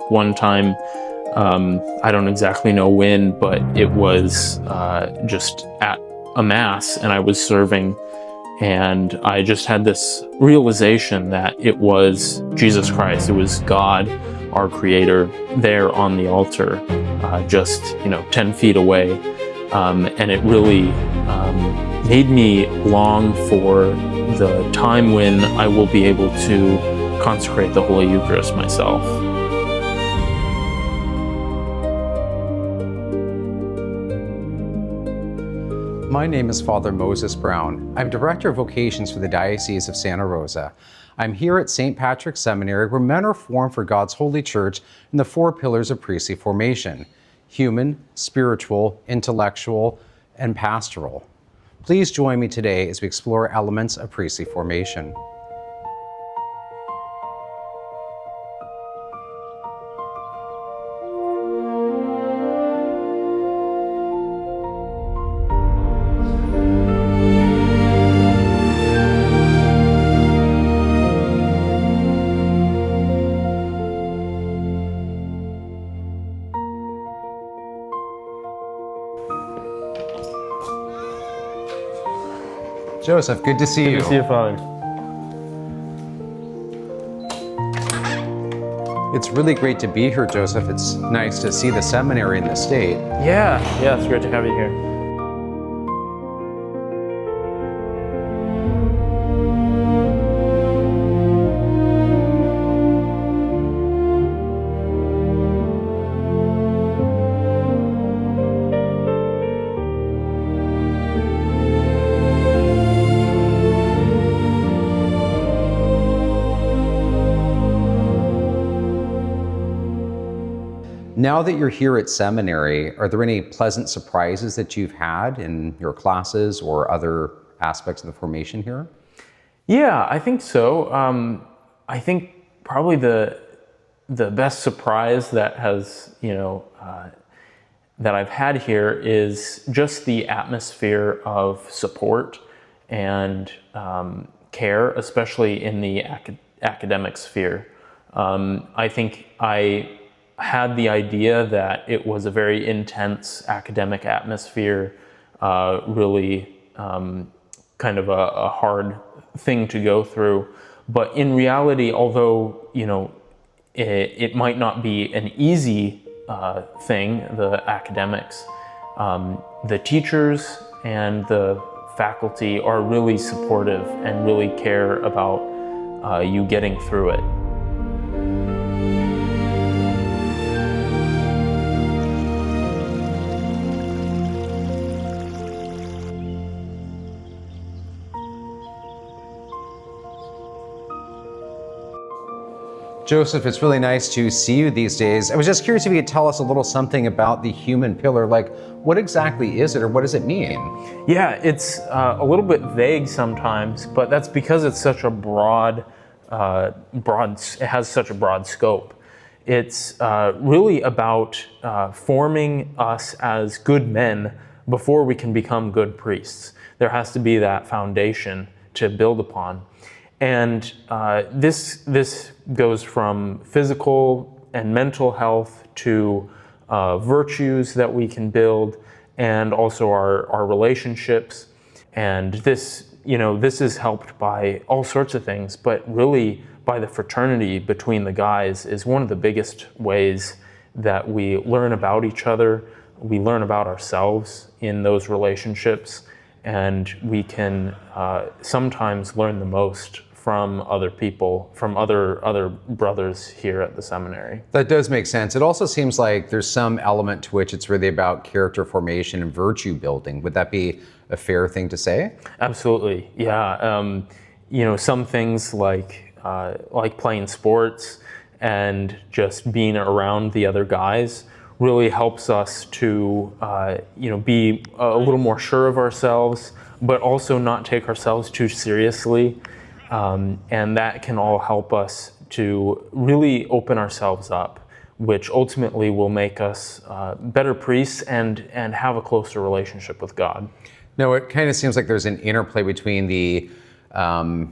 one time, I don't exactly know when, but it was just at a Mass, and I was serving, and I just had this realization that it was Jesus Christ, it was God, our Creator, there on the altar, just 10 feet away, and it really made me long for the time when I will be able to consecrate the Holy Eucharist myself. My name is Father Moses Brown. I'm Director of Vocations for the Diocese of Santa Rosa. I'm here at St. Patrick's Seminary, where men are formed for God's Holy Church in the 4 pillars of priestly formation: human, spiritual, intellectual, and pastoral. Please join me today as we explore elements of priestly formation. Joseph, good to see you. Good to see you, Father. It's really great to be here, Joseph. It's nice to see the seminary in the state. Yeah, it's great to have you here. Now that you're here at seminary, are there any pleasant surprises that you've had in your classes or other aspects of the formation here? Yeah, I think so. I think probably the best surprise that has, that I've had here is just the atmosphere of support and care, especially in the academic sphere. I think I had the idea that it was a very intense academic atmosphere, really kind of a hard thing to go through. But in reality, although, it might not be an easy thing, the academics, the teachers and the faculty are really supportive and really care about you getting through it. Joseph, it's really nice to see you these days. I was just curious if you could tell us a little something about the human pillar. Like, what exactly is it, or what does it mean? Yeah, it's a little bit vague sometimes, but that's because it's such a broad, it has such a broad scope. It's really about forming us as good men before we can become good priests. There has to be that foundation to build upon. And this goes from physical and mental health to virtues that we can build, and also our relationships. And this is helped by all sorts of things, but really by the fraternity between the guys is one of the biggest ways that we learn about each other. We learn about ourselves in those relationships, and we can sometimes learn the most from other people, from other brothers here at the seminary. That does make sense. It also seems like there's some element to which it's really about character formation and virtue building. Would that be a fair thing to say? Absolutely, yeah. Some things like playing sports and just being around the other guys really helps us to be a little more sure of ourselves, but also not take ourselves too seriously. And that can all help us to really open ourselves up, which ultimately will make us better priests and have a closer relationship with God. Now, it kind of seems like there's an interplay between the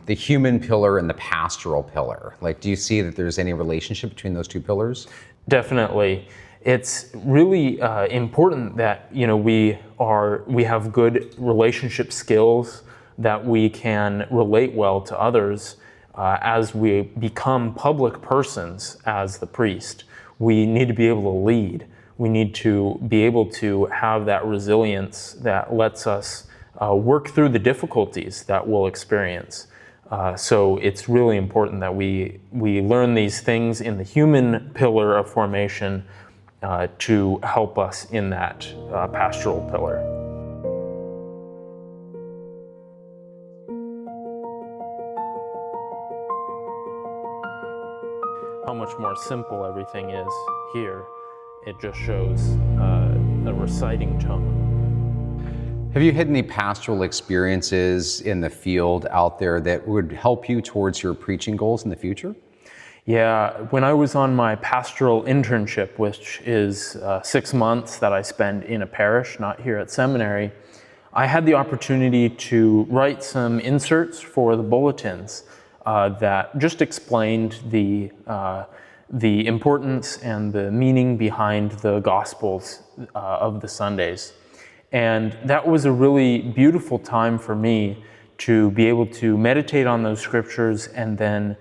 human pillar and the pastoral pillar. Like, do you see that there's any relationship between those two pillars? Definitely. It's really important that we have good relationship skills, that we can relate well to others as we become public persons as the priest. We need to be able to lead. We need to be able to have that resilience that lets us work through the difficulties that we'll experience. So it's really important that we learn these things in the human pillar of formation to help us in that pastoral pillar. How much more simple everything is here. It just shows a reciting tone. Have you had any pastoral experiences in the field out there that would help you towards your preaching goals in the future? Yeah, when I was on my pastoral internship, which is 6 months that I spend in a parish, not here at seminary, I had the opportunity to write some inserts for the bulletins that just explained the importance and the meaning behind the Gospels of the Sundays. And that was a really beautiful time for me to be able to meditate on those scriptures and then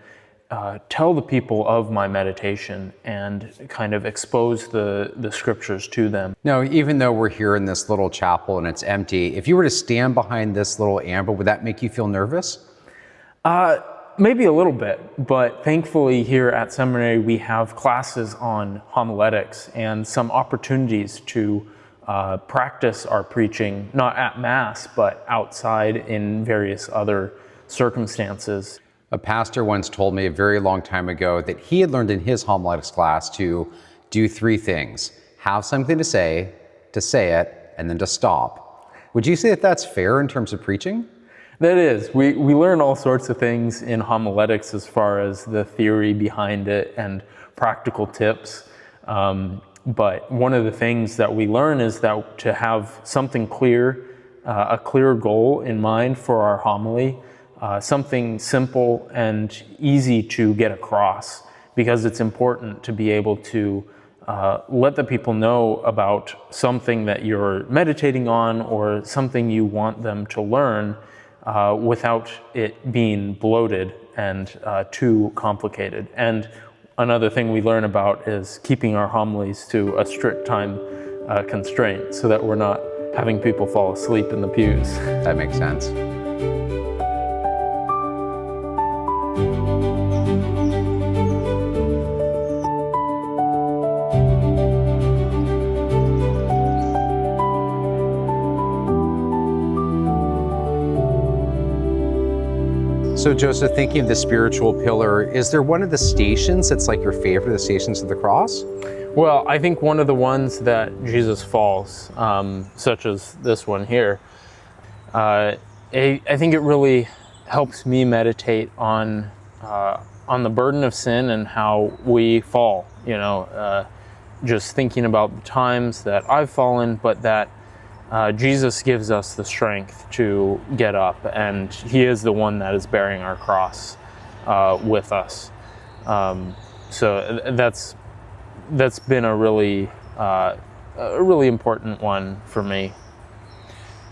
tell the people of my meditation and kind of expose the scriptures to them. Now, even though we're here in this little chapel and it's empty, if you were to stand behind this little amber, would that make you feel nervous? Maybe a little bit, but thankfully here at seminary we have classes on homiletics and some opportunities to practice our preaching, not at Mass, but outside in various other circumstances. A pastor once told me a very long time ago that he had learned in his homiletics class to do 3 things: have something to say it, and then to stop. Would you say that that's fair in terms of preaching? That is. We learn all sorts of things in homiletics as far as the theory behind it and practical tips. But one of the things that we learn is that to have something clear, a clear goal in mind for our homily, something simple and easy to get across, because it's important to be able to let the people know about something that you're meditating on or something you want them to learn without it being bloated and too complicated. And another thing we learn about is keeping our homilies to a strict time constraint so that we're not having people fall asleep in the pews. That makes sense. So Joseph, thinking of the spiritual pillar, is there one of the stations that's like your favorite, the Stations of the Cross? Well, I think one of the ones that Jesus falls, such as this one here, I think it really helps me meditate on the burden of sin and how we fall. Just thinking about the times that I've fallen, but that Jesus gives us the strength to get up, and He is the one that is bearing our cross with us. So that's been a really important one for me.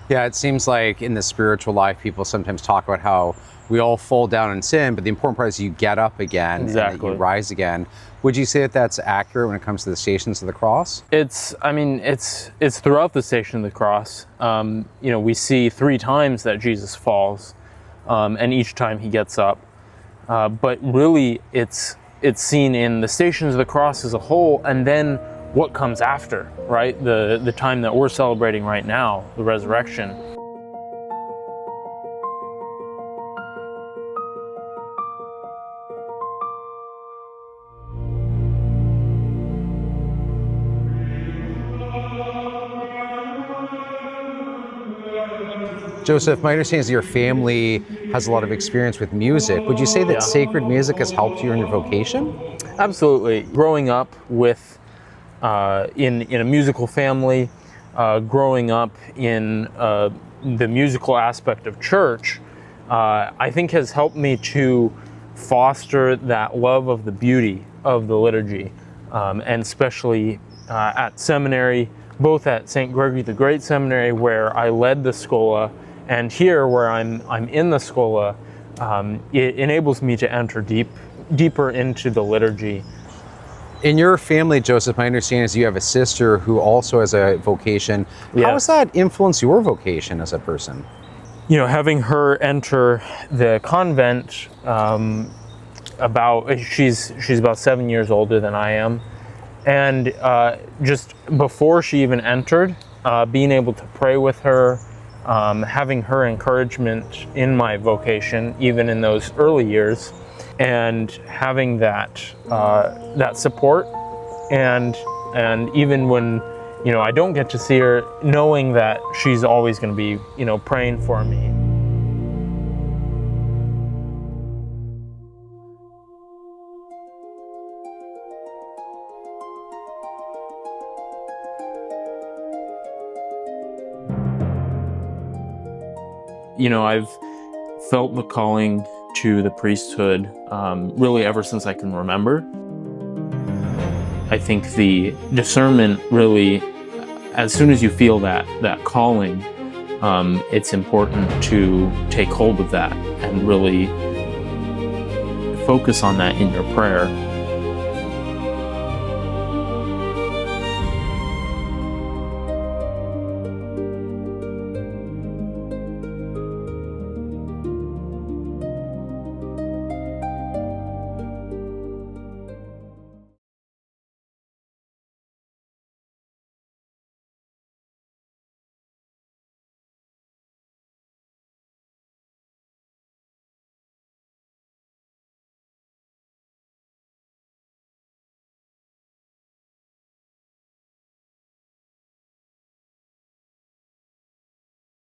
Yeah, it seems like in the spiritual life, people sometimes talk about how we all fall down in sin, but the important part is you get up again, Exactly. and that you rise again. Would you say that that's accurate when it comes to the Stations of the Cross? It's throughout the Station of the Cross. We see 3 times that Jesus falls, and each time He gets up. But really, it's seen in the Stations of the Cross as a whole, and then what comes after, right? The time that we're celebrating right now, the resurrection. Joseph, my understanding is your family has a lot of experience with music. Would you say that sacred music has helped you in your vocation? Absolutely. Growing up with in a musical family, growing up in the musical aspect of church, I think has helped me to foster that love of the beauty of the liturgy. and especially at seminary, both at St. Gregory the Great Seminary, where I led the schola, and here where I'm in the schola. It enables me to enter deeper into the liturgy. In your family, Joseph, my understanding is you have a sister who also has a vocation. Yes. How has that influenced your vocation as a person? You know, having her enter the convent, she's about 7 years older than I am, and just before she even entered, being able to pray with her, having her encouragement in my vocation, even in those early years, and having that support, and even when I don't get to see her, knowing that she's always going to be praying for me. I've felt the calling to the priesthood really ever since I can remember. I think the discernment really, as soon as you feel that calling, it's important to take hold of that and really focus on that in your prayer.